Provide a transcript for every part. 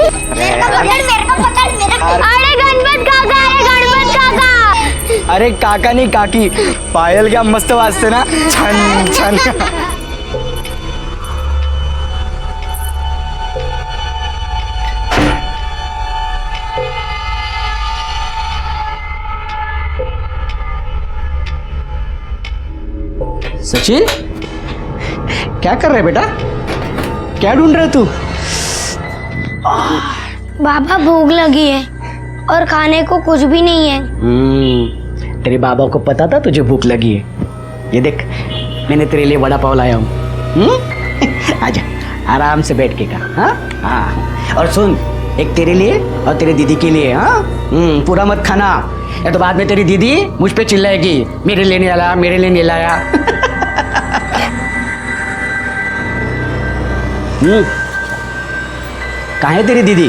अरे गणपत काका, अरे गणपत काका. अरे काका नाही काकी, पायल क्या मस्त वाजते ना, छान छान. सचिन, क्या कर रहे बेटा? क्या ढूंढ रहे तू? बाबा भूख लगी है और खाने को कुछ भी नहीं है. तेरे बाबा को पता था तुझे भूख लगी है. ये देख, मैंने तेरे लिए वड़ा पाव लाया हूँ. आजा, आराम से बैठ के खा. हाँ हाँ. और सुन, एक तेरे लिए और तेरे दीदी के लिए. हाँ, पूरा मत खाना, या तो बाद में तेरी दीदी मुझ पे चिल्लाएगी, मेरे लिए नहीं लाया, मेरे लिए नहीं लाया. कहाँ है तेरी दीदी?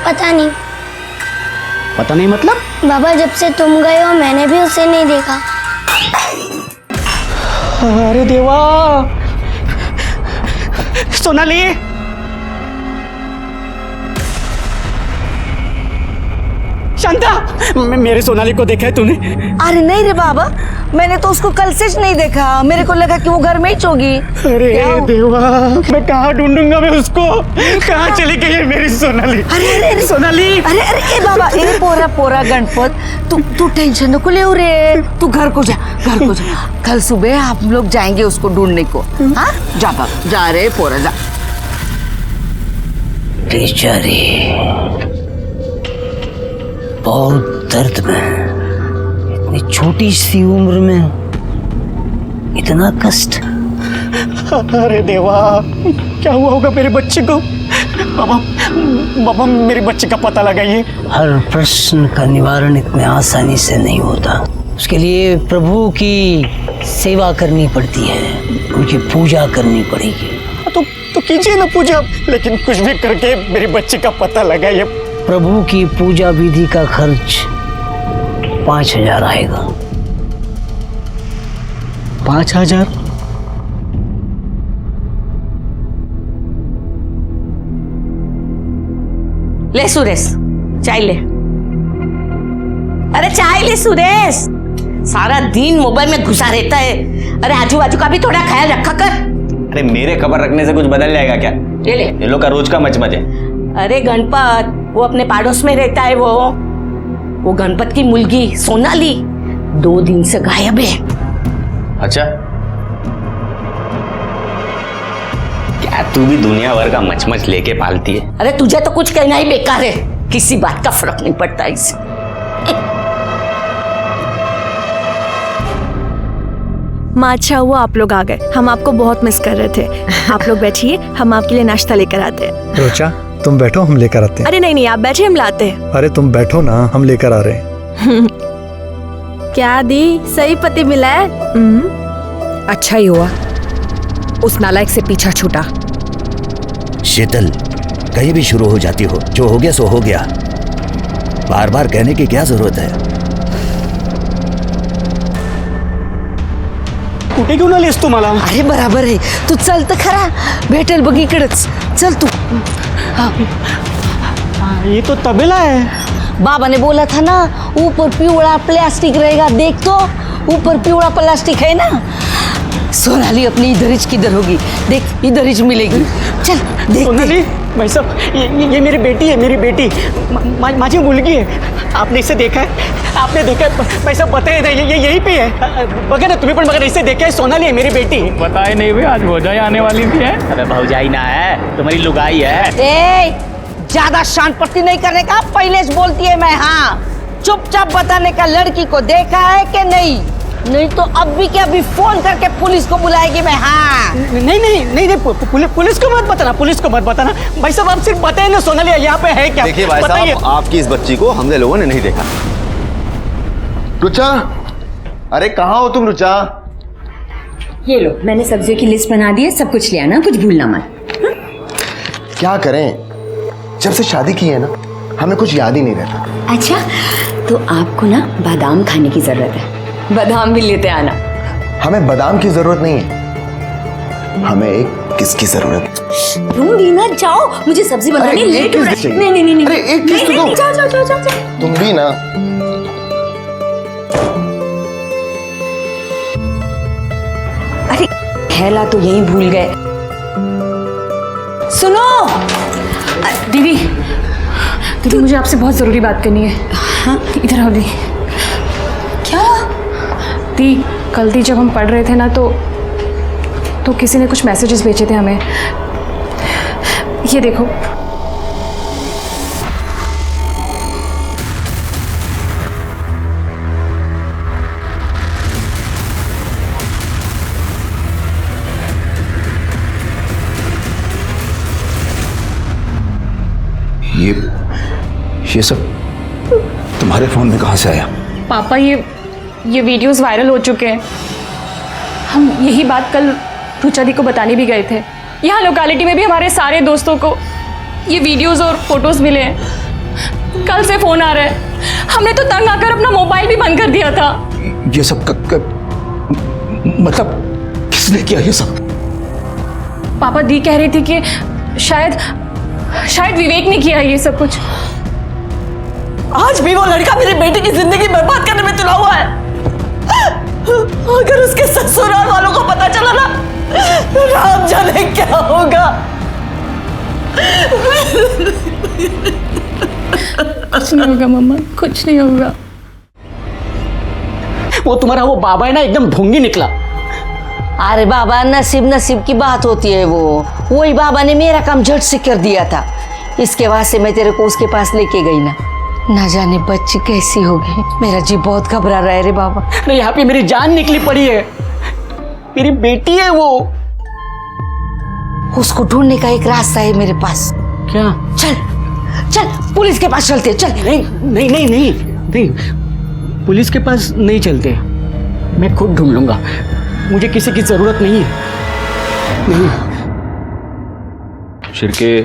पता नहीं. पता नहीं मतलब? बाबा, जब से तुम गए हो मैंने भी उसे नहीं देखा. अरे देवा, सोनाली. शांता, मेरे सोनाली को देखा है तूने? अरे नहीं रे बाबा, मैंने तो उसको कल से नहीं देखा. मेरे को लगा कि वो घर में ही होगी. अरे देवा, मैं कहाँ ढूंढूंगा मैं उसको? कहाँ चली गई है मेरी सोनाली? अरे सोनाली. अरे बाबा, ए पोरा गणपत, तू टेंशन न ले रे. तू घर को जा. कल सुबह हम लोग जाएंगे उसको ढूंढने को. हाँ, जा बाबा, जा रे पोरा, जा. बेचारी बहुत दर्द में, इतनी छोटी सी उम्र में इतना कष्ट. अरे देवा, क्या हुआ होगा मेरे बच्चे को? बाबा मेरे बच्चे का पता लगाइए. हर प्रश्न का निवारण इतने आसानी से नहीं होता. उसके लिए प्रभु की सेवा करनी पड़ती है, उनकी पूजा करनी पड़ेगी. तो कीजिए ना पूजा, लेकिन कुछ भी करके मेरे बच्चे का पता लगाइए. प्रभु की पूजा विधि का खर्च 5,000 आएगा. 5,000? ले सुरेश, चाय ले. अरे चाय ले सुरेश, सारा दिन मोबाइल में घुसा रहता है. अरे आजू बाजू का भी थोड़ा ख्याल रखा कर. अरे मेरे खबर रखने से कुछ बदल जाएगा क्या? ले ले. ये लोग का रोज का मचमच है. अरे गणपत, वो अपने पड़ोस में रहता है. वो गणपत की मुलगी सोनाली 2 दिन से गायब है. अच्छा, क्या तू भी दुनिया भर का मचमच लेके पालती है? अरे तुझे तो कुछ कहना ही बेकार है, किसी बात का फर्क नहीं पड़ता इससे. माँ, अच्छा हुआ आप लोग आ गए, हम आपको बहुत मिस कर रहे थे. आप लोग बैठिए, हम आपके लिए नाश्ता लेकर आते हैं. रोचा, तुम बैठो, हम लेकर आते हैं. अरे नहीं, आप बैठिए, हम लाते हैं. अरे तुम बैठो ना, हम लेकर आ रहे हैं. क्या दी, सही पति मिला है. अच्छा ही हुआ, उस नालायक से पीछा छूटा. शीतल, कहीं भी शुरू हो जाती हो, जो हो गया सो हो गया. बार बार कहने की क्या जरूरत है? कुठे घेऊन आलीस तू मला? अरे बराबर आहे, तू चल तर खरा, भेटेल बघ इकडेच. चल तू. ये तो तबेला है. बाबा ने बोला था ना, ऊपर पिवड़ा प्लास्टिक रहेगा. देख तो, ऊपर पिवड़ा प्लास्टिक है ना. सोनाली अपनी इधर ही किधर होगी, देख इधर ही मिलेगी. चल देख. सोनाली, भाई साहब, ये मेरी बेटी है, मेरी बेटी. माझी मुलगी है. आपने इसे देखा है? आपने देखा है? भाई साहब बताए ना, ये यहीं पे है. बघा ना तुम्ही पण बघा, इसे देखा है. सोनाली है मेरी बेटी. बताए नहीं भाई, आज भौजाई आने वाली थी. है? अरे भौजाई ना है, तुम्हारी लुगाई है. ए, ज्यादा शान पट्टी नहीं करने का, पहले से बोलती है मैं. हाँ, चुपचाप बताने का, लड़की को देखा है कि नहीं. नहीं तो अभी के अभी फोन करके पुलिस को बुलाएगी मैं. हाँ, नहीं, पुलिस को मत बताना, पुलिस को मत बताना. भाई साहब आप सिर्फ बताइए ना सोनाली यहाँ पे है क्या? देखिए भाई साहब, आपकी इस बच्ची को हमने लोगों ने नहीं देखा. रुचा, अरे कहाँ हो तुम रुचा? ये लो, मैंने सब्जियों की लिस्ट बना दी है, सब कुछ ले आना, कुछ भूलना मत. क्या करें, जब से शादी की है ना, हमें कुछ याद ही नहीं रहता. अच्छा, तो आपको ना बादाम खाने की जरूरत है, बादाम भी लेते आना. हमें बादाम की जरूरत नहीं है, हमें एक किसकी जरूरत है. दूंगी ना, जाओ, मुझे सब्जी बनानी अरे, लेट एक हो किस रहा चाहिए? है। नहीं अरे, एक किस तो नहीं, दो। जाओ जाओ जाओ जाओ जाओ। तुम भी ना। अरे थैला तो यहीं भूल गए। सुनो दीदी, दीदी मुझे आपसे बहुत ज़रूरी बात करनी है। हाँ इधर आओ दी। क्या? दी, कल दी जब हम पढ़ रहे थे ना तो किसी ने कुछ मैसेजेस भेजे थे हमें। ये देखो। ये सब तुम्हारे फोन में कहाँ से आया? पापा ये वीडियोस वायरल हो चुके हैं। हम यही बात कल रुचा दी को बताने भी गए थे। यहाँ लोकेलिटी में भी हमारे सारे दोस्तों को ये वीडियोस और फोटोज मिले हैं। कल से फ़ोन आ रहा है। हमने तो तंग आकर अपना मोबाइल भी बंद कर दिया था। ये सब मतलब किसने किया ये सब? पापा दी कह रही थी कि शायद विवेक ने किया ये सब कुछ। आज भी वो लड़का मेरी बेटी की जिंदगी बर्बाद करने में तुला हुआ है। अगर उसके ससुराल वालों को पता चला ना, राम जाने क्या होगा। कुछ नहीं होगा मम्मा, कुछ नहीं होगा। वो तुम्हारा वो बाबा है ना, एकदम ढोंगी निकला। अरे बाबा, नसीब की बात होती है। वही बाबा ने मेरा काम झट से कर दिया था। इसके बाद से मैं तेरे को उसके पास लेके गई ना जाने बच्ची कैसी होगी। मेरा जी बहुत घबरा रहा है रे बाबा। अरे यहाँ पे मेरी जान निकली पड़ी है। मेरी बेटी है वो। उसको ढूंढने का एक रास्ता है मेरे पास। क्या? चल पुलिस के पास चलते। चल। नहीं, पुलिस के पास नहीं चलते। मैं खुद ढूंढ लूंगा। मुझे किसी की जरूरत नहीं है। नहीं। शिरके,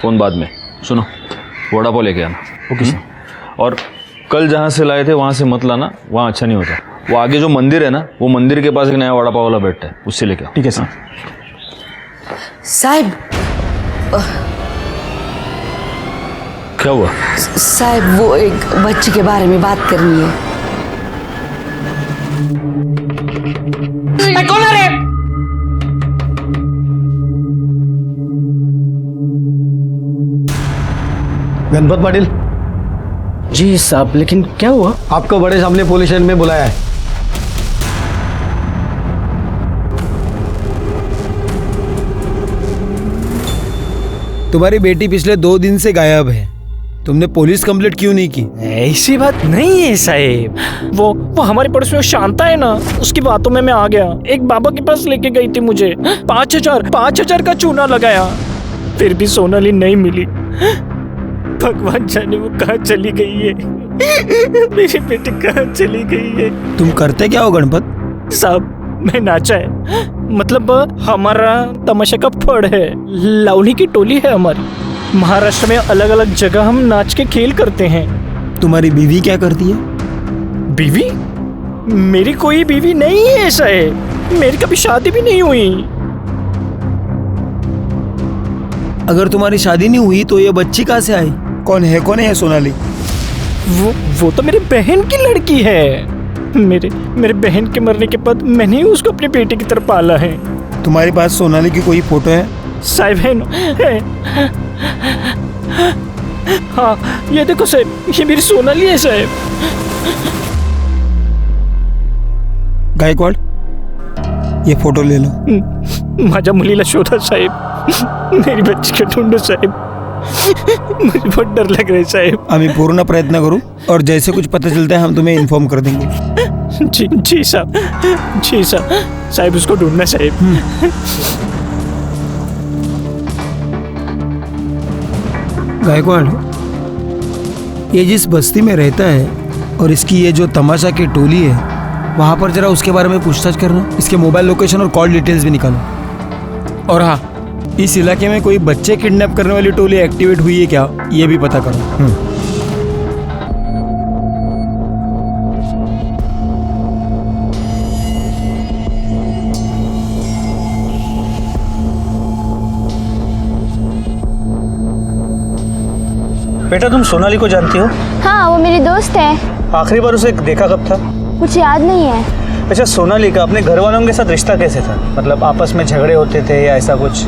फोन बाद में। सुनो, वड़ा पाव लेके आना। Okay sir. और कल जहाँ से लाए थे वहाँ से मत लाना, वहाँ अच्छा नहीं होता। वो आगे जो मंदिर है ना, वो मंदिर के पास एक नया वड़ा पाव वाला बैठता है, उससे लेके आओ। ठीक है सर। साहब, क्या हुआ? साहब वो एक बच्ची के बारे में बात करनी है। कौन है रे? गणपत पाटिल जी साहब, लेकिन क्या हुआ? आपको बड़े सामने पुलिस स्टेशन में बुलाया है। तुम्हारी बेटी पिछले 2 दिन से गायब है। तुमने पुलिस कंप्लेंट क्यों नहीं की? ऐसी बात नहीं है साहेब। वो हमारे पड़ोस में शांता है ना, उसकी बातों में मैं आ गया। एक बाबा के पास लेके गई थी मुझे। 5,000 का चूना लगाया, फिर भी सोनाली नहीं मिली। भगवान जाने वो कहाँ चली गई है। मेरी बेटी कहाँ चली गई है। तुम करते क्या हो गणपत? साहब मैं नाचा है, मतलब हमारा तमाशा का फड़ है। लावनी की टोली है हमारी। महाराष्ट्र में अलग अलग जगह हम नाच के खेल करते हैं। तुम्हारी बीवी क्या करती है? बीवी? मेरी कोई बीवी नहीं है। ऐसा है, मेरी कभी शादी भी नहीं हुई। अगर तुम्हारी शादी नहीं हुई तो ये बच्ची कहाँ से आई? कौन है सोनाली? वो तो मेरी बहन की लड़की है। मेरे बहन के मरने के बाद मैंने ही उसको अपनी बेटी की तरफ पाला है। तुम्हारे पास सोनाली की कोई फोटो है? साहब है। हाँ ये देखो साहब, ये मेरी सोनाली है साहब। गायकवाड़, ये फोटो ले लो। माझ्या मुलीला शोधा साहेब, मेरी बच्ची को ढूंढो साहेब। मुझे बहुत डर लग रहा है साहेब। हम पूर्ण प्रयत्न करूं और जैसे कुछ पता चलता है हम तुम्हें इन्फॉर्म कर देंगे। जी साहब, साहब उसको ढूंढना साहेब। गायकवाड़, ये जिस बस्ती में रहता है और इसकी ये जो तमाशा की टोली है, वहाँ पर जरा उसके बारे में पूछताछ करना। इसके मोबाइल लोकेशन और कॉल डिटेल्स भी निकालो। और हाँ, इस इलाके में कोई बच्चे किडनैप करने वाली टोली एक्टिवेट हुई है क्या, ये भी पता करो। बेटा तुम सोनाली को जानती हो? हाँ, वो मेरी दोस्त है। आखिरी बार उसे देखा कब था? मुझे याद नहीं है। अच्छा, सोनाली का अपने घर वालों के साथ रिश्ता कैसे था? मतलब आपस में झगड़े होते थे या ऐसा कुछ?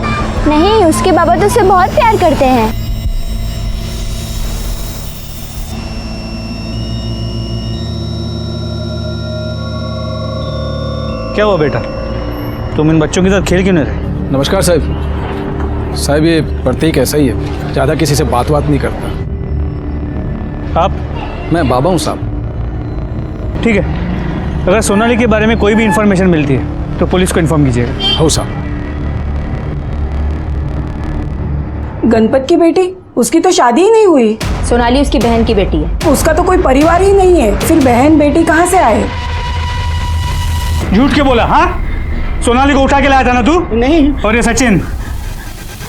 नहीं, उसके बाबा तो उसे बहुत प्यार करते हैं। क्या हुआ बेटा, तुम इन बच्चों के साथ खेल क्यों नहीं रहे? नमस्कार साहब, ये प्रतीक ऐसा ही है, ज़्यादा किसी से बात नहीं करता। आप? मैं बाबा हूँ साहब। ठीक है, अगर सोनाली के बारे में कोई भी इंफॉर्मेशन मिलती है तो पुलिस को इन्फॉर्म कीजिएगा। हो साहब। गणपत की बेटी, उसकी तो शादी ही नहीं हुई। सोनाली उसकी बहन की बेटी है। उसका तो कोई परिवार ही नहीं है, फिर बहन बेटी कहाँ से आए? झूठ क्यों बोला? हाँ, सोनाली को उठा के लाया था ना तू? नहीं। और ये सचिन,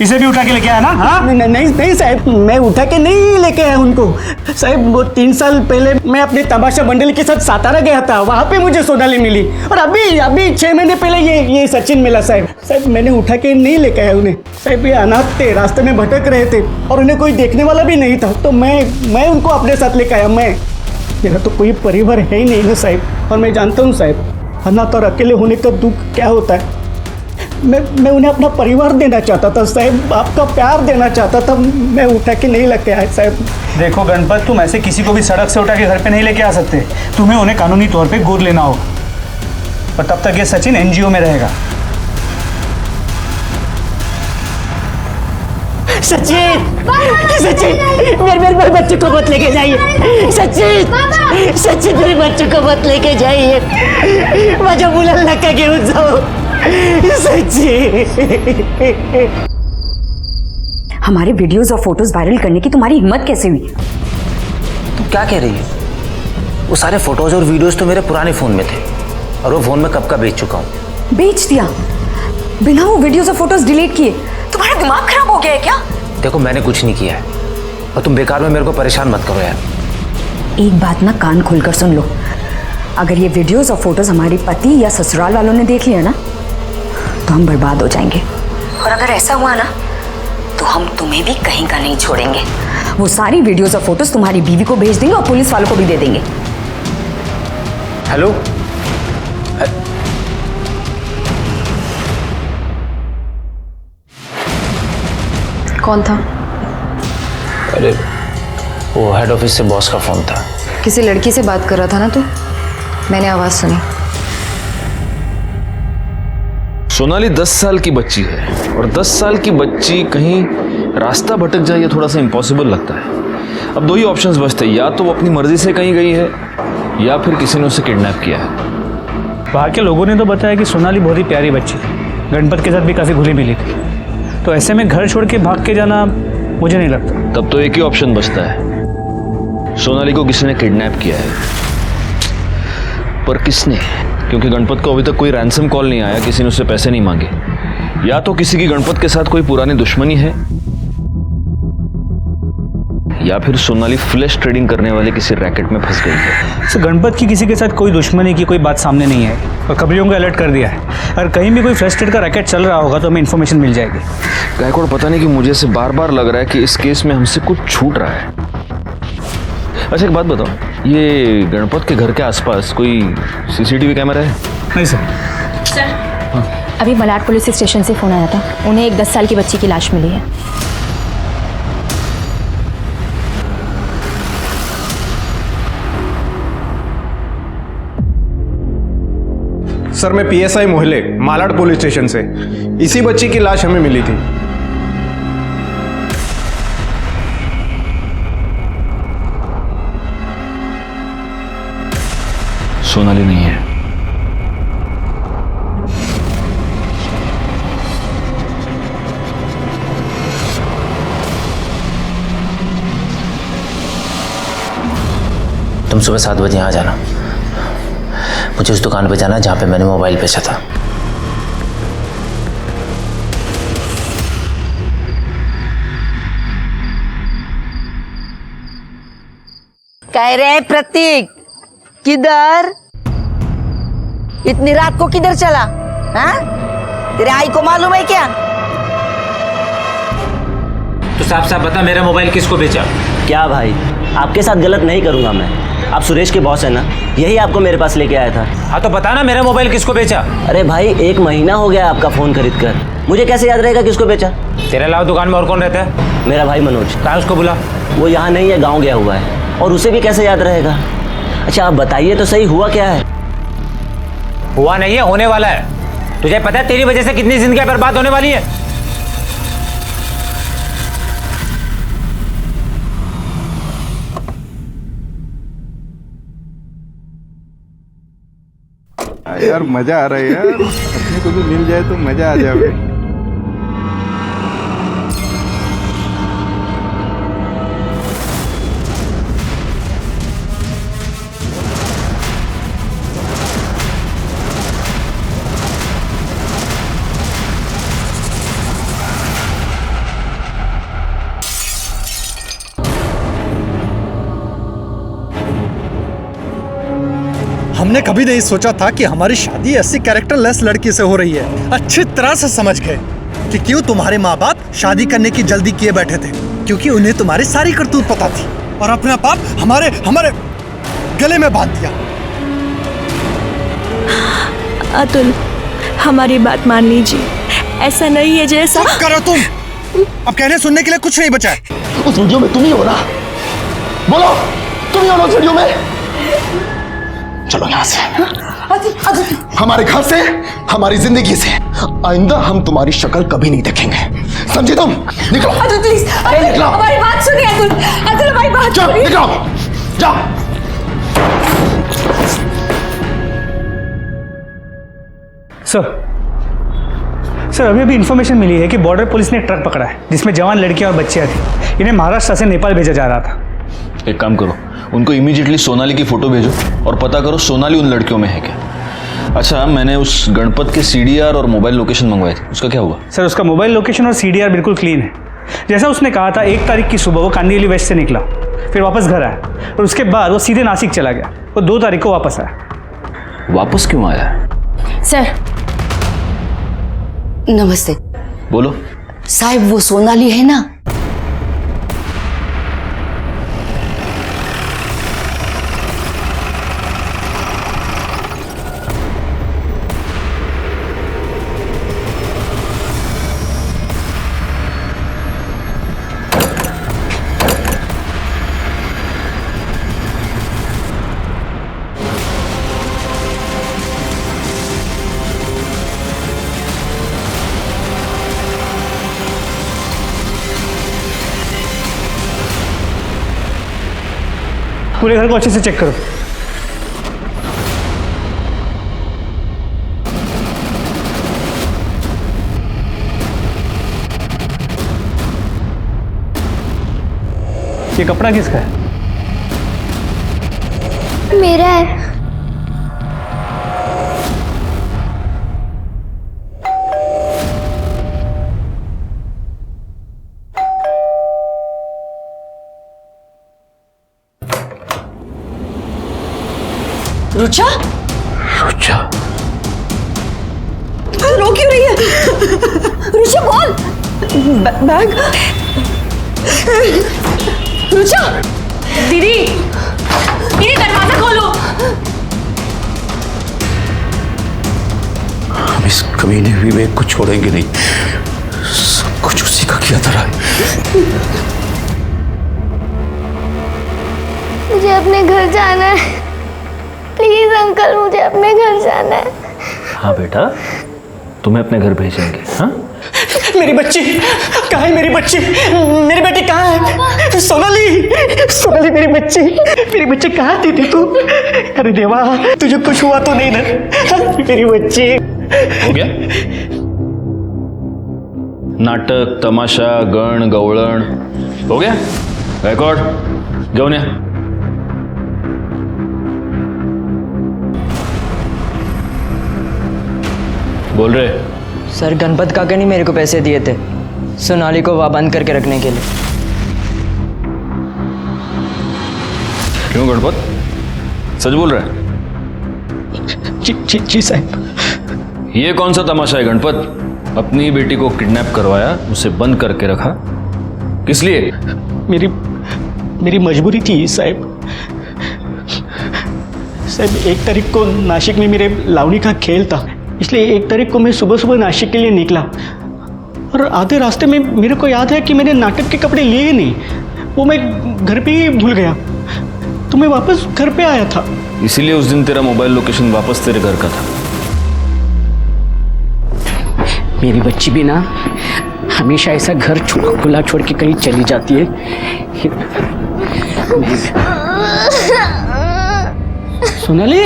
इसे भी उठा के लेके आया ना? हाँ? नहीं साहब, मैं उठा के नहीं लेके आया उनको। साहब वो 3 साल पहले मैं अपने तमाशा मंडली के साथ सातारा गया था, वहाँ पे मुझे सोनाली मिली। और अभी 6 महीने पहले ये सचिन मिला साहब। साहब मैंने उठा के नहीं लेके आया उन्हें। साहब ये अनाथ थे, रास्ते में भटक रहे थे और उन्हें कोई देखने वाला भी नहीं था, तो मैं उनको अपने साथ लेके आया। मेरा तो कोई परिवार है ही नहीं ना साहब, और मैं जानता हूँ साहब अनाथ और अकेले होने का दुख क्या होता है। मैं उन्हें अपना परिवार देना चाहता था साहब, आपका प्यार देना चाहता था। मैं उठा के नहीं लेके आया साहब। देखो गणपत, तुम ऐसे किसी को भी सड़क से उठा के घर पे नहीं लेके आ सकते। तुम्हें उन्हें कानूनी तौर पे गोद लेना होगा, और तब तक ये सचिन एनजीओ में रहेगा। सचिन मेरे बच्चे को मत लेके जाइए। सचिन मेरे बच्चे को मत लेके जाइए। माझ्या मुलाला नका घेऊन जाओ सचिन। हमारे वीडियोस और फोटोज वायरल करने की तुम्हारी हिम्मत कैसे हुई? तुम क्या कह रही है? वो सारे फोटोज और वीडियोस तो मेरे पुराने फोन में थे, और वो फोन में कब का बेच चुका हूँ। बेच दिया बिना वो वीडियोस और फोटोज डिलीट किए? तुम्हारा दिमाग खराब हो गया है क्या? देखो मैंने कुछ नहीं किया है, और तुम बेकार में मेरे को परेशान मत करो यार। एक बात ना कान खोलकर सुन लो, अगर ये वीडियोस और फोटोज हमारे पति या ससुराल वालों ने देख लिया ना तो हम बर्बाद हो जाएंगे, और अगर ऐसा हुआ ना तो हम तुम्हें भी कहीं का नहीं छोड़ेंगे। वो सारी वीडियोस और फोटोज तुम्हारी बीवी को भेज देंगे और पुलिस वालों को भी दे देंगे। हेलो, कौन था? अरे वो हेड ऑफिस से बॉस का फोन था। किसी लड़की से बात कर रहा था ना तू? मैंने आवाज सुनी। सोनाली 10 साल की बच्ची है, और 10 साल की बच्ची कहीं रास्ता भटक जाए ये थोड़ा सा इम्पॉसिबल लगता है। अब 2 ही ऑप्शंस बचते हैं, या तो वो अपनी मर्जी से कहीं गई है या फिर किसी ने उसे किडनैप किया है। वहाँ के लोगों ने तो बताया कि सोनाली बहुत ही प्यारी बच्ची थी, गणपत के साथ भी काफ़ी घुली मिली थी, तो ऐसे में घर छोड़ के भाग के जाना मुझे नहीं लगता। तब तो एक ही ऑप्शन बचता है, सोनाली को किसी ने किडनैप किया है। पर किसने? क्योंकि गणपत को अभी तक कोई रैंसम कॉल नहीं आया, किसी ने उससे पैसे नहीं मांगे। या तो किसी की गणपत के साथ कोई पुरानी दुश्मनी है, या फिर सोनाली फ्लैश ट्रेडिंग करने वाले किसी रैकेट में फंस गई है। तो गणपत की किसी के साथ कोई दुश्मनी की कोई बात सामने नहीं है, और कबलियों को अलर्ट कर दिया है। अगर कहीं भी कोई फ्लैश ट्रेड का रैकेट चल रहा होगा तो हमें इन्फॉर्मेशन मिल जाएगी। गायकवाड़, पता नहीं कि मुझे से बार बार लग रहा है कि इस केस में हमसे कुछ छूट रहा है। अच्छा एक बात बताओ, ये गणपत के घर के आसपास कोई सीसीटीवी कैमरा है? नहीं सर। अभी मलाड पुलिस स्टेशन से फोन आया था, उन्हें एक 10 साल की बच्ची की लाश मिली है। सर मैं PSI मोहल्ले मालाड पुलिस स्टेशन से, इसी बच्ची की लाश हमें मिली थी। सोनाली नहीं है। तुम सुबह 7 बजे यहाँ जाना, मुझे उस दुकान पे जाना जहाँ पे मैंने मोबाइल बेचा था। कह रहे हैं प्रतीक, किधर? इतनी रात को किधर चला? हाँ? तेरे आई को मालूम है क्या? तो साफ साफ बता, मेरा मोबाइल किसको बेचा? क्या भाई, आपके साथ गलत नहीं करूंगा मैं। आप सुरेश के बॉस है ना, यही आपको मेरे पास लेके आया था। हाँ तो बता ना मेरा मोबाइल किसको बेचा। अरे भाई 1 महीना हो गया आपका फोन खरीद कर, मुझे कैसे याद रहेगा किसको बेचा। तेरे अलावा दुकान में और कौन रहता है? मेरा भाई मनोज। कहाँ उसको बुला। वो यहाँ नहीं है, गाँव गया हुआ है, और उसे भी कैसे याद रहेगा। अच्छा आप बताइए तो सही, हुआ क्या है? हुआ नहीं है, होने वाला है। तुझे पता है तेरी वजह से कितनी जिंदगियां बर्बाद होने वाली है। यार मजा आ रहा है यार, अपने को भी मिल जाए तो मजा आ जाए। हमने कभी नहीं सोचा था कि हमारी शादी ऐसी कैरेक्टरलेस लड़की से हो रही है। अच्छी तरह से समझ गए कि क्यों तुम्हारे माँ बाप शादी करने की जल्दी किए बैठे थे, क्योंकि उन्हें तुम्हारी सारी करतूत पता थी और अपना पाप हमारे हमारे गले में बांध दिया। अतुल, हमारी बात मान लीजिए, ऐसा नहीं है जैसा। चुप करो तुम, अब कहने सुनने के लिए कुछ नहीं बचा है। उस वीडियो में तुम ही हो ना, बोलो तुम ही हो ना उस वीडियो में। चलो यहाँ से, हमारे घर से, हमारी जिंदगी से। आइंदा हम तुम्हारी शक्ल कभी नहीं देखेंगे, समझे तुम? निकलो अतुल प्लीज, निकलो। हमारी बात सुनिए अतुल, अतुल हमारी बात सुनिए। निकलो, जाओ। सर अभी अभी इन्फॉर्मेशन मिली है कि बॉर्डर पुलिस ने एक ट्रक पकड़ा है जिसमें जवान लड़कियां और बच्चियां थी। इन्हें महाराष्ट्र से नेपाल भेजा जा रहा था। एक काम करो, उनको इमीडिएटली सोनाली की फोटो भेजो और पता करो सोनाली उन लड़कियों में है क्या। अच्छा, मैंने उस गणपत के CDR और मोबाइल लोकेशन मंगवाए थे, उसका क्या हुआ? सर उसका मोबाइल लोकेशन और CDR बिल्कुल क्लीन है। जैसा उसने कहा था 1 तारीख की सुबह वो कांदिवली वेस्ट से निकला, फिर वापस घर आया और उसके बाद वो सीधे नासिक चला गया। वो 2 तारीख को वापस आया। वापस क्यों आया? सर नमस्ते। बोलो। साहब वो सोनाली है ना, पूरे घर को अच्छे से चेक करो। ये कपड़ा किसका है? मेरा है। रुचा? रुचा? रो क्यों रही है? रुचा बोल। बैग। रुचा! दीदी, दीदी दरवाजा खोलो। हम इस कमीने विवेक को छोड़ेंगे नहीं, सब कुछ उसी का किया धरा है। मुझे अपने घर जाना है, प्लीज अंकल, मुझे अपने घर जाना है। हाँ बेटा, तुम्हें अपने घर भेजेंगे। हाँ, मेरी बच्ची कहाँ है? मेरी बच्ची, मेरी बेटी कहाँ है? सोनाली, सोनाली मेरी बच्ची कहाँ थी तू? अरे देवा, तुझे कुछ हुआ तो नहीं ना? मेरी बच्ची। हो गया? नाटक, तमाशा, गण गवळण हो गया? गायकवाड घेऊन या। बोल रहे सर, गणपत काका ने मेरे को पैसे दिए थे सोनाली को वहाँ बंद करके रखने के लिए। क्यों गणपत, सच बोल रहा है? जी साहब। ये कौन सा तमाशा है गणपत? अपनी बेटी को किडनैप करवाया, उसे बंद करके रखा, किस लिए? मेरी मजबूरी थी साहब। साहब 1 तारीख को नासिक में मेरे लावणी का खेल था, इसलिए 1 तारीख को मैं सुबह सुबह नासिक के लिए निकला और आधे रास्ते में मेरे को याद है कि मैंने नाटक के कपड़े लिए नहीं, वो मैं घर पे ही भूल गया, तो मैं वापस घर पे आया था। इसीलिए उस दिन तेरा मोबाइल लोकेशन वापस तेरे घर का था। मेरी बच्ची भी ना हमेशा ऐसा घर खुला छोड़ के कहीं चली जाती है। सोनाली,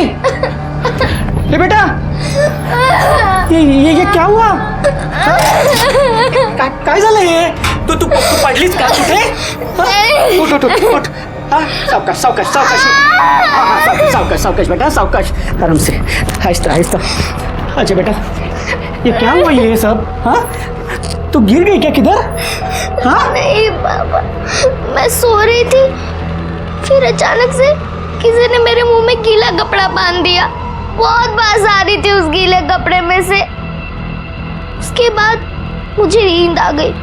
ये बेटा, ये क्या हुआ? काय झालं हे? तू पडलीस का कुठे? उठ सावकाश सावकाश सावकाश, सावकाश सावकाश बेटा, सावकाश, आराम से, आहिस्ता आहिस्ता। अच्छा बेटा, ये क्या हुआ ये सब? हाँ, तू गिर गई क्या किधर? हाँ? नहीं बाबा, मैं सो रही थी, फिर अचानक से किसी ने मेरे मुंह में गीला कपड़ा बांध दिया। बहुत बास आ रही थी उस गीले कपड़े में से। उसके बाद मुझे नींद आ गई।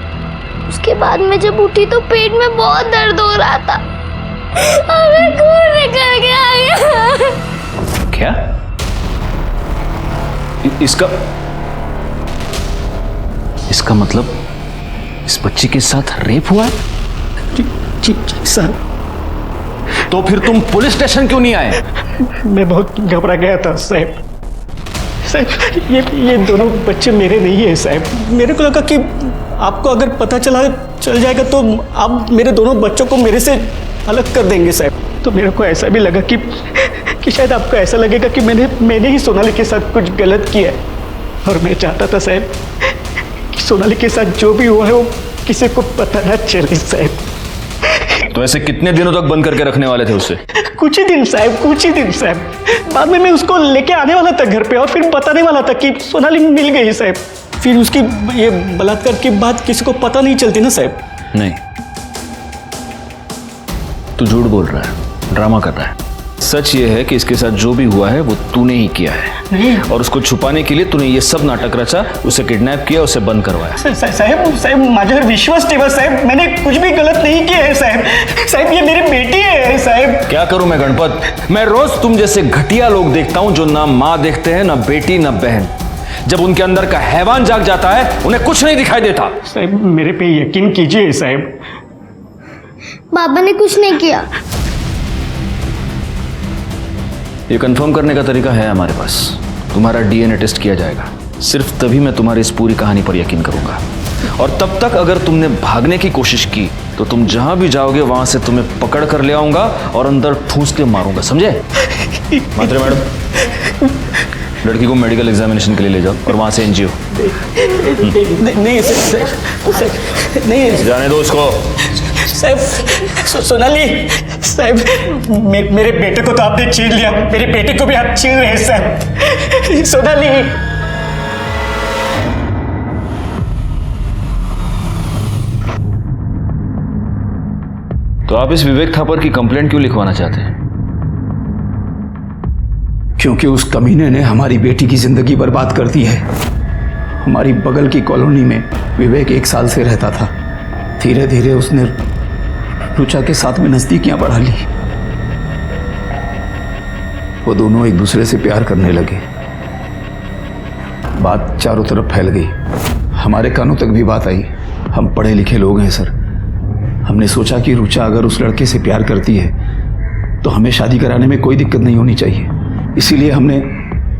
उसके बाद मैं जब उठी तो पेट में बहुत दर्द हो रहा था और मैं खून निकल के आ गया। क्या? इसका मतलब इस बच्ची के साथ रेप हुआ है? जी सर। तो फिर तुम पुलिस स्टेशन क्यों नहीं आए? मैं बहुत घबरा गया था साहब। साहब ये दोनों बच्चे मेरे नहीं है साहब। मेरे को लगा कि आपको अगर पता चल जाएगा तो आप मेरे दोनों बच्चों को मेरे से अलग कर देंगे साहब। तो मेरे को ऐसा भी लगा कि शायद आपको ऐसा लगेगा कि मैंने ही सोनाली के साथ कुछ गलत किया है, और मैं चाहता था साहब कि सोनाली के साथ जो भी हुआ है वो किसी को पता ना चले साहब। तो ऐसे कितने दिनों तक बंद करके रखने वाले थे उसे? कुछ ही दिन साहब, कुछ ही दिन साहब। बाद में मैं उसको लेके आने वाला था घर पे और फिर बताने वाला था कि सोनाली मिल गई साहब। फिर उसकी ये बलात्कार की बात किसी को पता नहीं चलती ना साहब। नहीं, तू झूठ बोल रहा है, ड्रामा कर रहा है। सच ये है कि इसके साथ जो भी हुआ है वो तूने ही किया है, और उसको छुपाने के लिए तूने ये सब नाटक रचा, उसे किडनैप किया, उसे बंद करवाया। साहब माझ्यावर विश्वास ठेवा साहब, मैंने कुछ भी गलत नहीं किया है साहब। साहब ये मेरी बेटी है साहब। क्या करूं मैं गणपत? मैं रोज तुम जैसे घटिया लोग देखता हूं जो ना माँ देखते हैं, ना बेटी, ना बहन। जब उनके अंदर का हैवान जाग जाता है उन्हें कुछ नहीं दिखाई देता। साहब मेरे पे यकीन कीजिए साहब। बाबा ने कुछ नहीं किया। ये कंफर्म करने का तरीका है हमारे पास। तुम्हारा डीएनए टेस्ट किया जाएगा, सिर्फ तभी मैं तुम्हारी इस पूरी कहानी पर यकीन करूंगा। और तब तक अगर तुमने भागने की कोशिश की तो तुम जहां भी जाओगे वहां से तुम्हें पकड़ कर ले आऊंगा और अंदर ठूंस के मारूंगा, समझे? मात्रे मैडम, लड़की को मेडिकल एग्जामिनेशन के लिए ले जाओ और वहां से एनजीओ। नहीं नहीं जाने दो उसको। साहब सोनाली साहब, मेरे बेटे को तो आपने छीन लिया, मेरी बेटी को भी आप छीन रहे हैं साहब। सोनाली, तो आप इस विवेक थापर की कंप्लेंट क्यों लिखवाना चाहते हैं? क्योंकि उस कमीने ने हमारी बेटी की जिंदगी बर्बाद कर दी है। हमारी बगल की कॉलोनी में विवेक 1 साल से रहता था। धीरे धीरे उसने रुचा के साथ में नजदीकियां बढ़ा ली। वो दोनों एक दूसरे से प्यार करने लगे। बात चारों तरफ फैल गई, हमारे कानों तक भी बात आई। हम पढ़े लिखे लोग हैं सर। हमने सोचा कि रुचा अगर उस लड़के से प्यार करती है तो हमें शादी कराने में कोई दिक्कत नहीं होनी चाहिए। इसीलिए हमने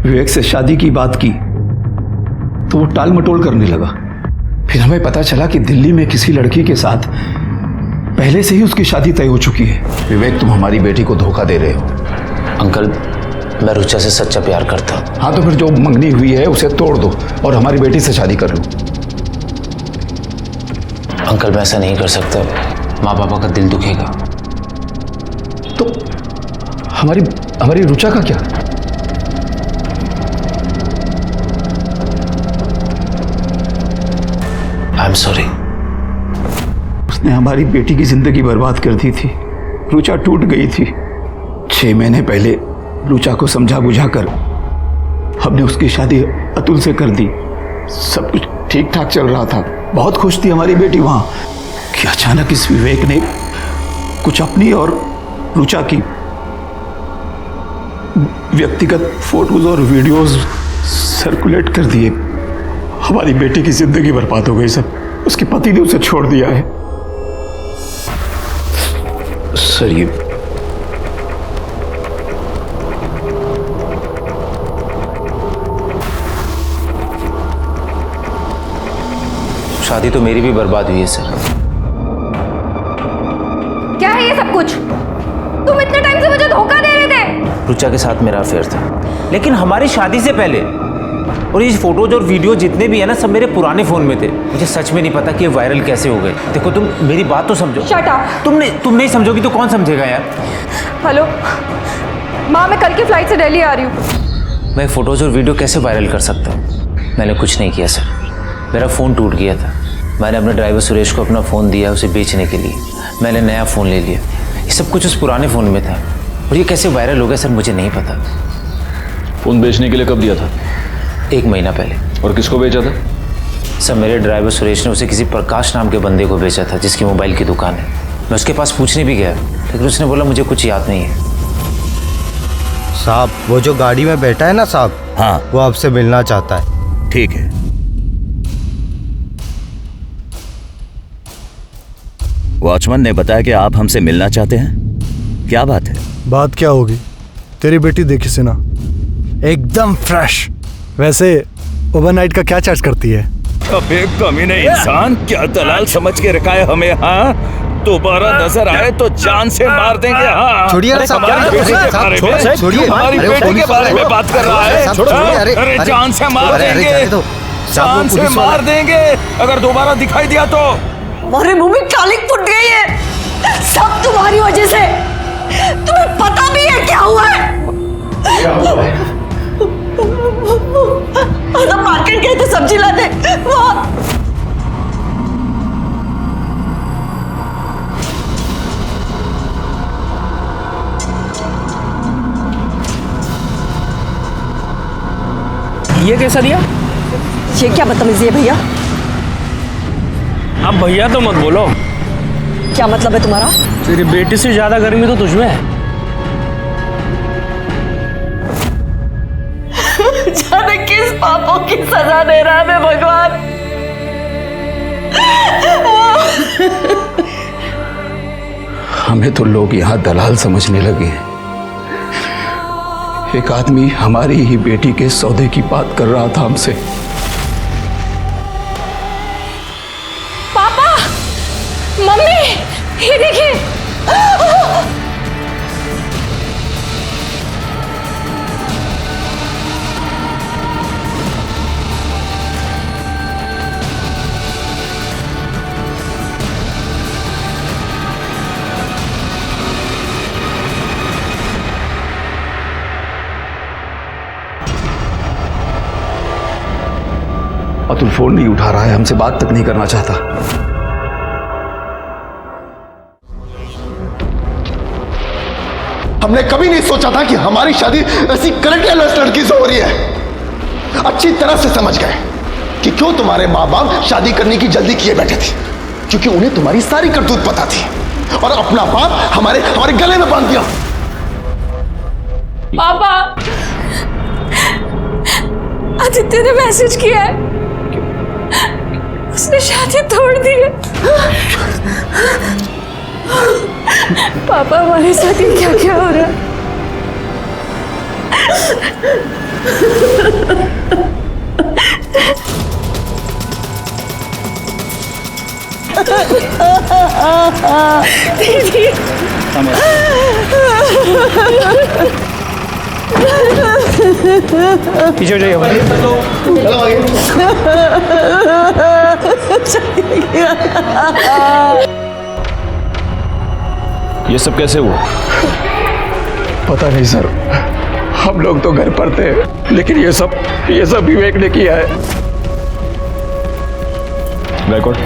विवेक से शादी की बात की तो वो टाल मटोल करने लगा। फिर हमें पता चला कि दिल्ली में किसी लड़की के साथ पहले से ही उसकी शादी तय हो चुकी है। विवेक, तुम हमारी बेटी को धोखा दे रहे हो। अंकल, मैं रुचा से सच्चा प्यार करता हूँ। हाँ तो फिर जो मंगनी हुई है उसे तोड़ दो और हमारी बेटी से शादी कर लो। अंकल मैं ऐसा नहीं कर सकता, माँ पापा का दिल दुखेगा। तो हमारी रुचा का क्या? I am sorry. उसने हमारी बेटी की जिंदगी बर्बाद कर दी थी। रुचा टूट गई थी। 6 महीने पहले रुचा को समझा बुझाकर हमने उसकी शादी अतुल से कर दी। सब कुछ ठीक ठाक चल रहा था, बहुत खुश थी हमारी बेटी वहां कि अचानक इस विवेक ने कुछ अपनी और रुचा की व्यक्तिगत फोटोज और वीडियोस सर्कुलेट कर दिए। हमारी बेटी की जिंदगी बर्बाद हो गई सर। उसके पति ने उसे छोड़ दिया है सर। ये शादी तो मेरी भी बर्बाद हुई है सर। क्या है ये सब कुछ? तुम इतने टाइम से मुझे धोखा दे रहे थे। रुचा के साथ मेरा अफेयर था, लेकिन हमारी शादी से पहले। और ये फोटोज और वीडियो जितने भी है ना, सब मेरे पुराने फोन में थे। मुझे सच में नहीं पता कि ये वायरल कैसे हो गए। देखो तुम मेरी बात तो समझो। Shut up. तुम नहीं समझोगी तो कौन समझेगा यार। हेलो माँ, मैं कल की फ्लाइट से दिल्ली आ रही हूँ। मैं फोटोज और वीडियो कैसे वायरल कर सकता हूँ? मैंने कुछ नहीं किया सर। मेरा फ़ोन टूट गया था। मैंने अपने ड्राइवर सुरेश को अपना फ़ोन दिया उसे बेचने के लिए। मैंने नया फ़ोन ले लिया। ये सब कुछ उस पुराने फ़ोन में था। और ये कैसे वायरल हो गया सर, मुझे नहीं पता। फ़ोन बेचने के लिए कब दिया था? 1 महीना पहले। और किसको बेचा था? सर मेरे ड्राइवर सुरेश ने उसे किसी प्रकाश नाम के बंदे को बेचा था, जिसकी मोबाइल की दुकान है। मैं उसके पास पूछने भी गया, लेकिन उसने बोला मुझे कुछ याद नहीं है। साहब, वो जो गाड़ी में बैठा है ना साहब, हाँ, वो आपसे मिलना चाहता है। ठीक है। वॉचमैन ने बताया कि आप हमसे मिलना चाहते हैं। क्या बात है? बात क्या होगी? तेरी बेटी देखी से ना, एकदम फ्रेश। वैसे ओवरनाइट का क्या चार्ज करती है? अबे कमीने इंसान, क्या दलाल समझ के रखा है हमें? हाँ, दोबारा नजर आए तो जान से मार देंगे। हाँ, छोड़िए ना साहब, हमारी बेटी के बारे में, छोड़िए, हमारी बेटी के बारे में बात कर रहा है। अरे जान से मार देंगे, जान से मार देंगे अगर दोबारा दिखाई दिया तो। हमारे मुंह में कालिक फुट गई है, सब तुम्हारी वजह से। तुम्हें पता भी है क्या हुआ है? हम मार्केट गए थे सब्जी लाने, वहाँ ये कैसा दिया? ये क्या बदतमीजी है भैया? अब भैया तो मत बोलो। क्या मतलब है तुम्हारा? तेरी बेटी से ज्यादा गर्मी तो तुझमें है। जाने किस पापों की सजा दे रहा है मैं भगवान। हमें तो लोग यहाँ दलाल समझने लगे हैं। एक आदमी हमारी ही बेटी के सौदे की बात कर रहा था हमसे। पापा, मम्मी, ये देखिए। अतुल फोन नहीं उठा रहा है, हमसे बात तक नहीं करना चाहता। हमने कभी नहीं सोचा था कि हमारी शादी ऐसी करेक्टरलेस लड़की से हो रही है। अच्छी तरह से समझ गए कि क्यों तुम्हारे माँ बाप शादी करने की जल्दी किए बैठे थे, क्योंकि उन्हें तुम्हारी सारी करतूत पता थी और अपना बाप हमारे गले में बांध दिया। पापा, आदित्य ने मैसेज किया है, उसने शादी तोड़ दी है। पापा, हमारे साथ ये क्या क्या हो रहा है? दीदी, पीछे हो जाइए। ये सब कैसे हुआ? पता नहीं सर, हम लोग तो घर पर थे, लेकिन ये सब विवेक ने किया है। गायकवाड़,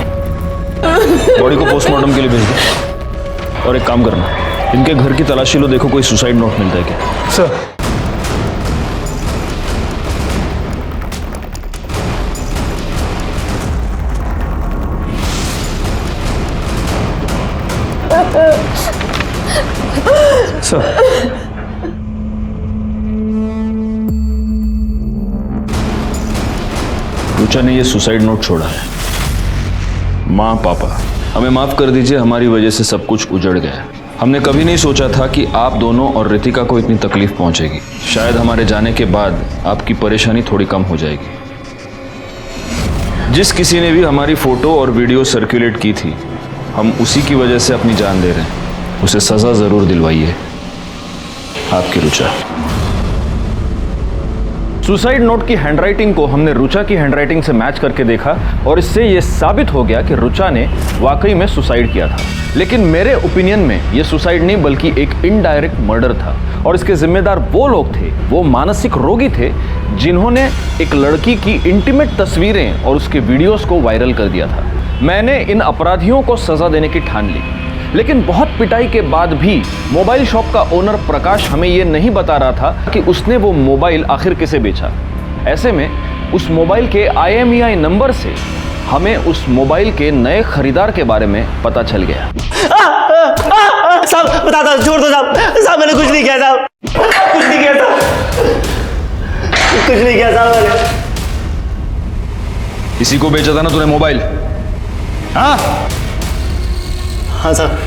बॉडी को पोस्टमार्टम के लिए भेज दो। और एक काम करना, इनके घर की तलाशी लो, देखो कोई सुसाइड नोट मिलता है क्या। सर। सर रुचा ने ये सुसाइड नोट छोड़ा है। माँ पापा, हमें माफ कर दीजिए, हमारी वजह से सब कुछ उजड़ गया। हमने कभी नहीं सोचा था कि आप दोनों और रितिका को इतनी तकलीफ पहुंचेगी। शायद हमारे जाने के बाद आपकी परेशानी थोड़ी कम हो जाएगी। जिस किसी ने भी हमारी फोटो और वीडियो सर्कुलेट की थी, हम उसी की वजह से अपनी जान दे रहे हैं। उसे सजा जरूर दिलवाइए। आपकी रुचा। सुसाइड नोट की हैंडराइटिंग को हमने रुचा की हैंडराइटिंग से मैच करके देखा और इससे यह साबित हो गया कि रुचा ने वाकई में सुसाइड किया था। लेकिन मेरे ओपिनियन में यह सुसाइड नहीं बल्कि एक इनडायरेक्ट मर्डर था और इसके जिम्मेदार वो लोग थे, वो मानसिक रोगी थे जिन्होंने एक लड़की की इंटीमेट तस्वीरें और उसके वीडियोस को वायरल कर दिया था। मैंने इन अपराधियों को सजा देने की ठान ली, लेकिन बहुत पिटाई के बाद भी मोबाइल शॉप का ओनर प्रकाश हमें यह नहीं बता रहा था कि उसने वो मोबाइल आखिर किसे बेचा। ऐसे में उस मोबाइल के IMEI नंबर से हमें उस मोबाइल के नए खरीदार के बारे में पता चल गया। साहब बता दो, छोड़ दो साहब। साहब मैंने कुछ नहीं किया साहब, कुछ नहीं किया साहब, कुछ नहीं किया साहब मैंने। इसी को बेचा था ना तूने मोबाइल? हाँ हाँ साहब।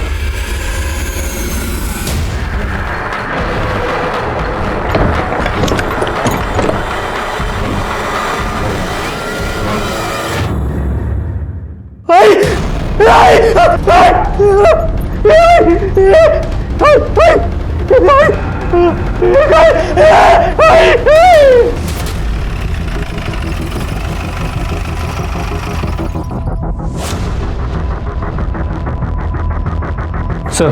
सर,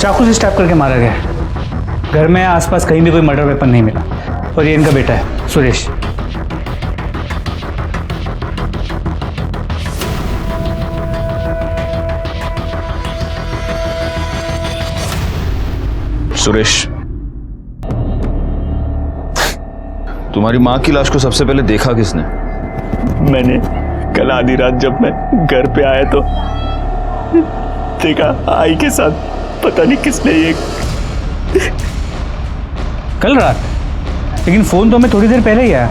चाकू से स्टैप करके मारा गया। घर में आसपास कहीं भी कोई मर्डर वेपन नहीं मिला और ये इनका बेटा है सुरेश। सुरेश, तुम्हारी माँ की लाश को सबसे पहले देखा किसने? मैंने कल आधी रात जब मैं घर पे आया तो देखा आई के साथ, पता नहीं किसने ये। कल रात? लेकिन फोन तो हमें थोड़ी देर पहले ही आया।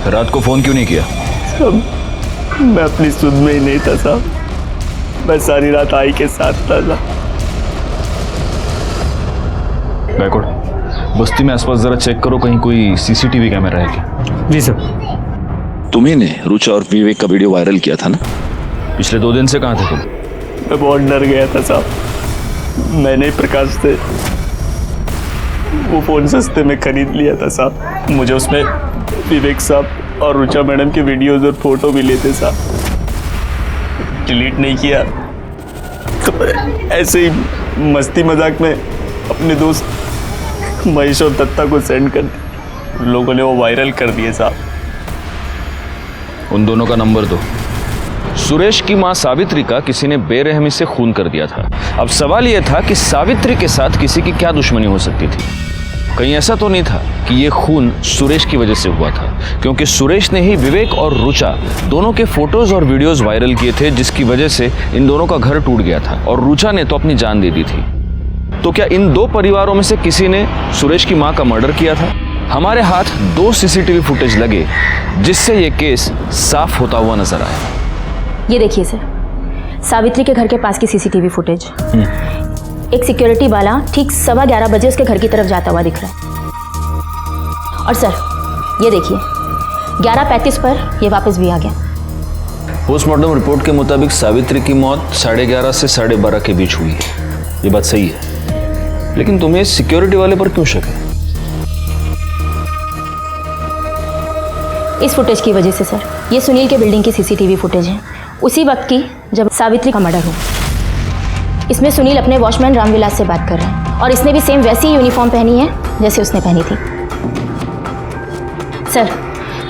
रात को फोन क्यों नहीं किया? मैं अपनी सुध में ही नहीं था साहब। मैं सारी रात आई के साथ था। बैकवर्ड, बस्ती में आसपास जरा चेक करो, कहीं कोई CCTV कैमरा है क्या? जी सर। तुम्ही ने रुचा और विवेक का वीडियो वायरल किया था ना? पिछले 2 दिन से कहाँ थे तुम? मैं बहुत डर गया था साहब। मैंने प्रकाश से वो फोन सस्ते में खरीद लिया था साहब। मुझे उसमें विवेक साहब और रुचा मैडम के वीडियोस और फोटो भी लेते साहब। डिलीट नहीं किया तो ऐसे ही मस्ती मजाक में अपने दोस्त महेश और दत्ता को सेंड कर दिया। उन लोगों ने वो वायरल कर दिए साहब। उन दोनों का नंबर दो। सुरेश की मां सावित्री का किसी ने बेरहमी से खून कर दिया था। अब सवाल यह था कि सावित्री के साथ किसी की क्या दुश्मनी हो सकती थी? कहीं ऐसा तो नहीं था कि यह खून सुरेश की वजह से हुआ था, क्योंकि सुरेश ने ही विवेक और रुचा दोनों के फोटोज और वीडियोस वायरल किए थे, जिसकी वजह से इन दोनों का घर टूट गया था और रुचा ने तो अपनी जान दे दी थी। तो क्या इन 2 परिवारों में से किसी ने सुरेश की मां का मर्डर किया था? हमारे हाथ 2 CCTV फुटेज लगे, जिससे यह केस साफ होता हुआ नजर आया। ये देखिए सर, सावित्री के घर के पास की CCTV फुटेज। एक सिक्योरिटी वाला ठीक 11:15 बजे उसके घर की तरफ जाता हुआ दिख रहा है। और सर ये देखिए, 11:35 पर ये वापस भी आ गया। पोस्टमार्टम रिपोर्ट के मुताबिक सावित्री की मौत 11:30 से 12:30 के बीच हुई है। ये बात सही है, लेकिन तुम्हें सिक्योरिटी वाले पर क्यों शक है? इस फुटेज की वजह से सर, ये सुनील के बिल्डिंग की CCTV फुटेज है, उसी वक्त की जब सावित्री का मर्डर हुआ। इसमें सुनील अपने वॉचमैन रामविलास से बात कर रहे हैं और इसने भी सेम वैसी यूनिफॉर्म पहनी है जैसे उसने पहनी थी। सर,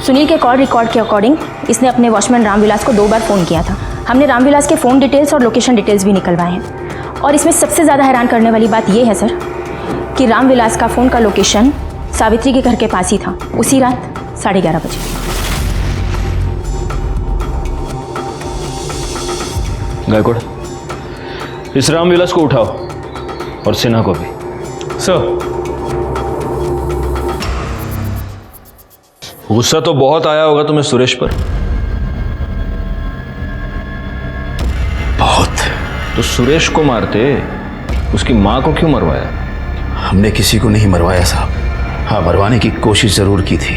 सुनील के कॉल रिकॉर्ड के अकॉर्डिंग इसने अपने वॉचमैन रामविलास को 2 बार फ़ोन किया था। हमने रामविलास के फ़ोन डिटेल्स और लोकेशन डिटेल्स भी निकलवाए हैं। और इसमें सबसे ज़्यादा हैरान करने वाली बात यह है सर कि रामविलास का फ़ोन का लोकेशन सावित्री के घर के पास ही था, उसी रात 11:30 बजे। गायकवाड़, इस रामविलास को उठाओ और सिन्हा को भी। सर। गुस्सा तो बहुत आया होगा तुम्हें सुरेश पर। बहुत। तो सुरेश को मारते उसकी मां को क्यों मरवाया? हमने किसी को नहीं मरवाया साहब। हाँ, मरवाने की कोशिश जरूर की थी।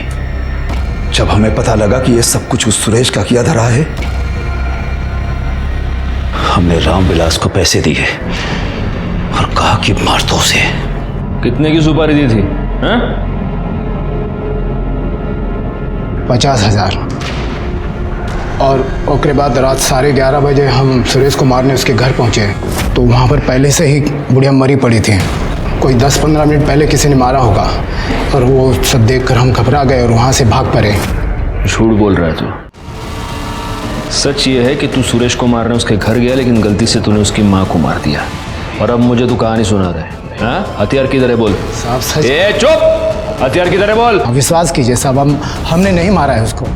जब हमें पता लगा कि ये सब कुछ उस सुरेश का किया धरा है, हमने रामविलास को पैसे दिए और कहा कि मार दो उसे। कितने की सुपारी दी थी? हाँ? 50,000। और उसके बाद रात 11:30 बजे हम सुरेश को मारने उसके घर पहुंचे, तो वहां पर पहले से ही बुढ़िया मरी पड़ी थी। कोई 10-15 मिनट पहले किसी ने मारा होगा, और वो सब देखकर हम घबरा गए और वहां से भाग पड़े। झूठ बोल रहा है तू। सच ये है कि तू सुरेश को मारने उसके घर गया, लेकिन गलती से तूने उसकी माँ को मार दिया। और अब मुझे तू कहानी सुना रहा है। हाँ? हथियार किधर है बोल। साहब सच। ए चुप! हथियार किधर है बोल। विश्वास कीजिए साहब, हमने नहीं मारा है उसको।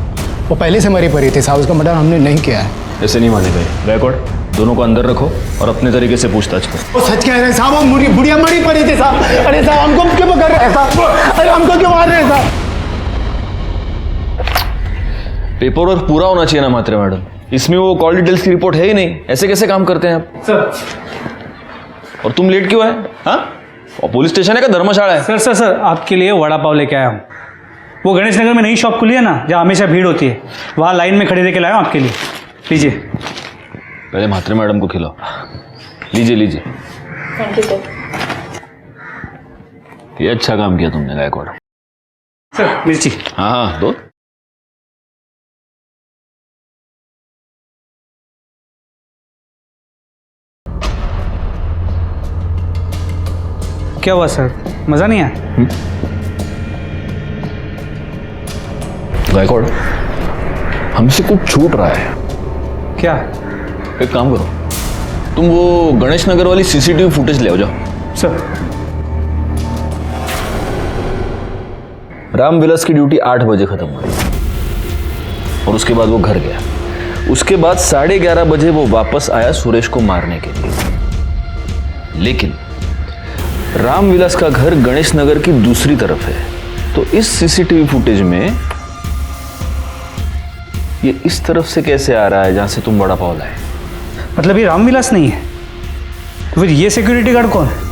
वो पहले से मरी पड़ी थी साहब, उसका मर्डर हमने नहीं किया है। ऐसे नहीं माने गए। गायकवाड़, दोनों को अंदर रखो और अपने तरीके से पूछताछ करो। वो सच कह रहे हैं साहब, वो बुढ़िया मरी पड़ी थी साहब। अरे साहब, हमको क्यों पकड़ रहे हैं साहब? अरे हमको क्यों मार रहे हैं साहब? पेपर वर्क पूरा होना चाहिए ना मात्रा मैडम। इसमें वो कॉल डिटेल्स की रिपोर्ट है ही नहीं। ऐसे कैसे काम करते हैं आप? सर। और तुम लेट क्यों है? हाँ? और पुलिस स्टेशन है का धर्मशाला है? सर सर सर, आपके लिए वड़ा पाव लेके आया हूँ। वो गणेश नगर में नई शॉप खुली है ना, जहाँ हमेशा भीड़ होती है, वहाँ लाइन में खड़े रह के लाया हूँ आपके लिए। लीजिए। पहले मात्रे मैडम को खिलाओ। लीजिए लीजिए। Thank you sir. ये अच्छा काम किया तुमने गायकवाड़। सर मिर्ची। हाँ हाँ दो। क्या हुआ सर, मज़ा नहीं आया? गायकवाड़, हमसे कुछ छूट रहा है। क्या? एक काम करो, तुम वो गणेश नगर वाली सीसीटीवी फुटेज ले आओ जाओ। सर। रामविलास की ड्यूटी 8 बजे खत्म हुई और उसके बाद वो घर गया। उसके बाद 11:30 बजे वो वापस आया सुरेश को मारने के लिए। लेकिन रामविलास का घर गणेश नगर की दूसरी तरफ है, तो इस सीसीटीवी फुटेज में ये इस तरफ से कैसे आ रहा है जहां से तुम वड़ा पाव लाए? मतलब ये रामविलास नहीं है, तो फिर ये सिक्योरिटी गार्ड कौन है?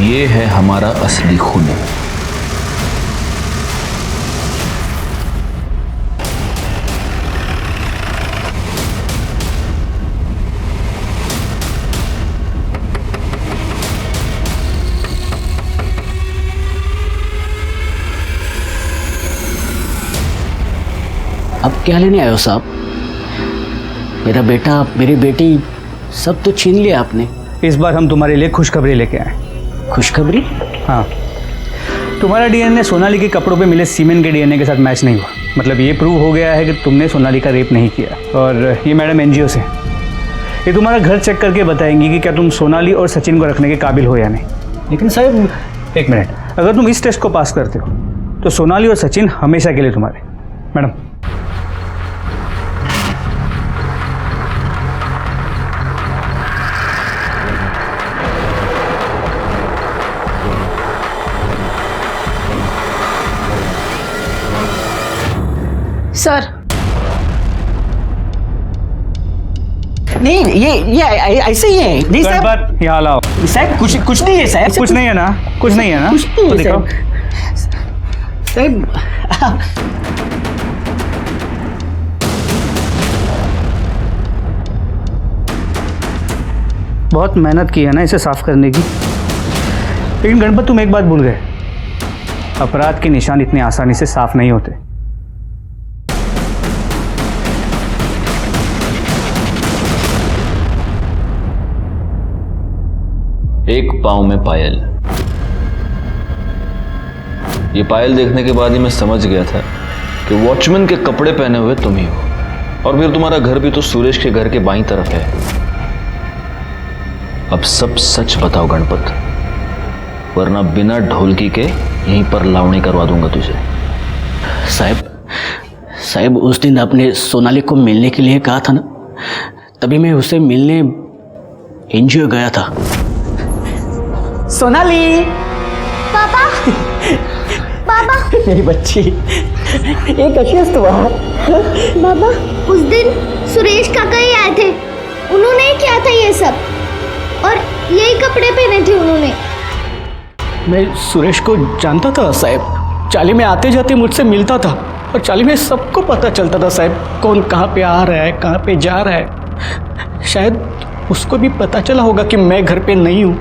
ये है हमारा असली खून। अब क्या लेने आए हो साहब? मेरा बेटा, मेरी बेटी, सब तो छीन लिया आपने। इस बार हम तुम्हारे लिए खुशखबरी लेके आए। खुशखबरी? हाँ, तुम्हारा डीएनए सोनाली के कपड़ों पे मिले सीमेन के डीएनए के साथ मैच नहीं हुआ। मतलब ये प्रूव हो गया है कि तुमने सोनाली का रेप नहीं किया। और ये मैडम एनजीओ से, ये तुम्हारा घर चेक करके बताएंगी कि क्या तुम सोनाली और सचिन को रखने के काबिल हो या नहीं। लेकिन साहब एक मिनट, अगर तुम इस टेस्ट को पास करते हो तो सोनाली और सचिन हमेशा के लिए तुम्हारे। Madam sir. नहीं, ये ऐसे ही है। नहीं साहब, गणपत यहाँ लाओ। साहब कुछ नहीं है साहब। कुछ नहीं है ना? कुछ नहीं है ना? कुछ नहीं तो है दिखाओ। साहब। बहुत मेहनत की है ना इसे साफ करने की। लेकिन गणपत तुम एक बात भूल गए, अपराध के निशान इतने आसानी से साफ नहीं होते। एक पांव में पायल। ये पायल देखने के बाद ही मैं समझ गया था कि वॉचमैन के कपड़े पहने हुए तुम ही हो। और फिर तुम्हारा घर भी तो सुरेश के घर के बाईं तरफ है। अब सब सच बताओ गणपत, वो वरना बिना ढोलकी के यहीं पर लावणी करवा दूंगा तुझे। साहब उस दिन आपने सोनाली को मिलने के लिए कहा था ना, तभी मैं उसे मिलने एनजीओ गया था। सोनाली पापा पापा मेरी बच्ची, ये कैसी है तू? बाबा उस दिन सुरेश काका ही आए थे, उन्होंने ही किया था ये सब और यही कपड़े पहने थे उन्होंने। मैं सुरेश को जानता था साहब, चाली में आते जाते मुझसे मिलता था और चाली में सबको पता चलता था साहब, कौन कहाँ पे आ रहा है, कहाँ पे जा रहा है। शायद उसको भी पता चला होगा कि मैं घर पे नहीं हूँ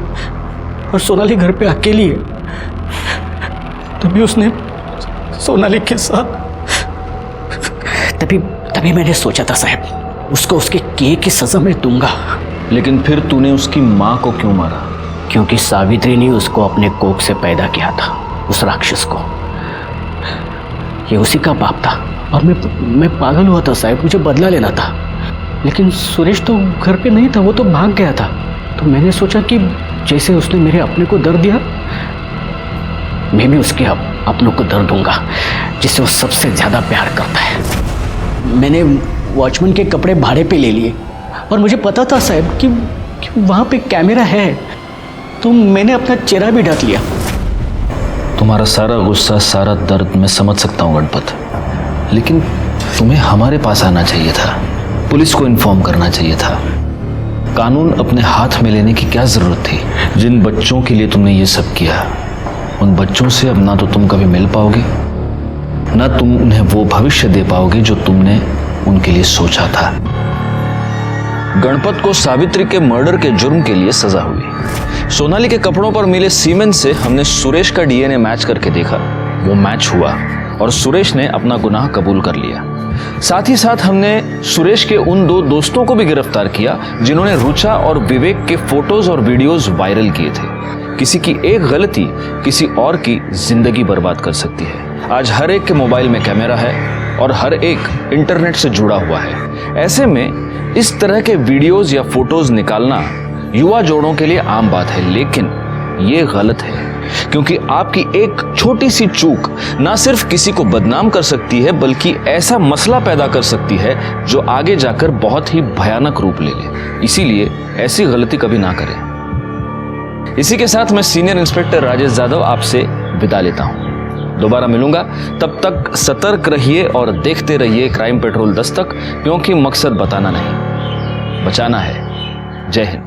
और सोनाली घर पे अकेली है, तभी उसने सोनाली के साथ तभी मैंने सोचा था साहब, उसको उसके किए की सजा मैं दूंगा। लेकिन फिर तूने उसकी माँ को क्यों मारा? क्योंकि सावित्री ने उसको अपने कोख से पैदा किया था, उस राक्षस को। ये उसी का बाप था और मैं पागल हुआ था साहब, मुझे बदला लेना था। लेकिन सुरेश तो घर पे नहीं था, वो तो भाग गया था। तो मैंने सोचा कि जैसे उसने मेरे अपने को दर्द दिया, मैं भी उसके अपनों को दर्द दूंगा जिससे वो सबसे ज़्यादा प्यार करता है। मैंने वॉचमैन के कपड़े भाड़े पे ले लिए और मुझे पता था साहब कि वहाँ पे कैमरा है, तो मैंने अपना चेहरा भी ढक लिया। तुम्हारा सारा गुस्सा, सारा दर्द मैं समझ सकता हूँ गणपत, लेकिन तुम्हें हमारे पास आना चाहिए था, पुलिस को इन्फॉर्म करना चाहिए था। कानून अपने हाथ में लेने की क्या जरूरत थी? जिन बच्चों के लिए तुमने ये सब किया, उन बच्चों से अब ना तो तुम कभी मिल पाओगे, ना तुम उन्हें वो भविष्य दे पाओगे जो तुमने उनके लिए सोचा था। गणपत को सावित्री के मर्डर के जुर्म के लिए सजा हुई। सोनाली के कपड़ों पर मिले सीमेंट से हमने सुरेश का डीएनए मैच करके देखा, वो मैच हुआ और सुरेश ने अपना गुनाह कबूल कर लिया। साथ ही साथ हमने सुरेश के उन 2 दोस्तों को भी गिरफ्तार किया जिन्होंने रुचा और विवेक के फोटोज और वीडियोज वायरल किए थे। किसी की एक गलती किसी और की जिंदगी बर्बाद कर सकती है। आज हर एक के मोबाइल में कैमरा है और हर एक इंटरनेट से जुड़ा हुआ है। ऐसे में इस तरह के वीडियोज या फोटोज निकालना युवा जोड़ों के लिए आम बात है, लेकिन ये गलत है क्योंकि आपकी एक छोटी सी चूक ना सिर्फ किसी को बदनाम कर सकती है बल्कि ऐसा मसला पैदा कर सकती है जो आगे जाकर बहुत ही भयानक रूप ले ले। इसीलिए ऐसी गलती कभी ना करें। इसी के साथ मैं सीनियर इंस्पेक्टर राजेश यादव आपसे विदा लेता हूं। दोबारा मिलूंगा, तब तक सतर्क रहिए और देखते रहिए क्राइम पेट्रोल दस्तक, क्योंकि मकसद बताना नहीं, बचाना है। जय हिंद।